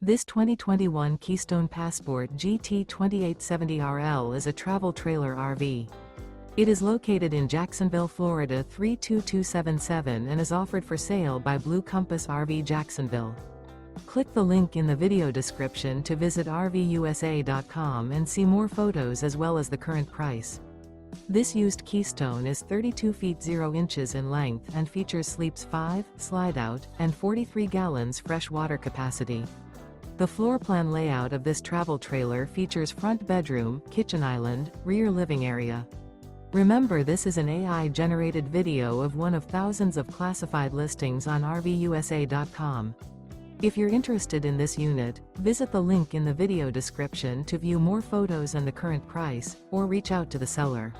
This 2021 Keystone Passport GT 2870RL is a travel trailer RV. It is located in Jacksonville, Florida 32277 and is offered for sale by Blue Compass RV Jacksonville. Click the link in the video description to visit RVUSA.com and see more photos as well as the current price. This used Keystone is 32 feet 0 inches in length and features sleeps 5, slide-out, and 43 gallons fresh water capacity. The floor plan layout of this travel trailer features front bedroom, kitchen island, rear living area. Remember, this is an AI-generated video of one of thousands of classified listings on RVUSA.com. If you're interested in this unit, visit the link in the video description to view more photos and the current price, or reach out to the seller.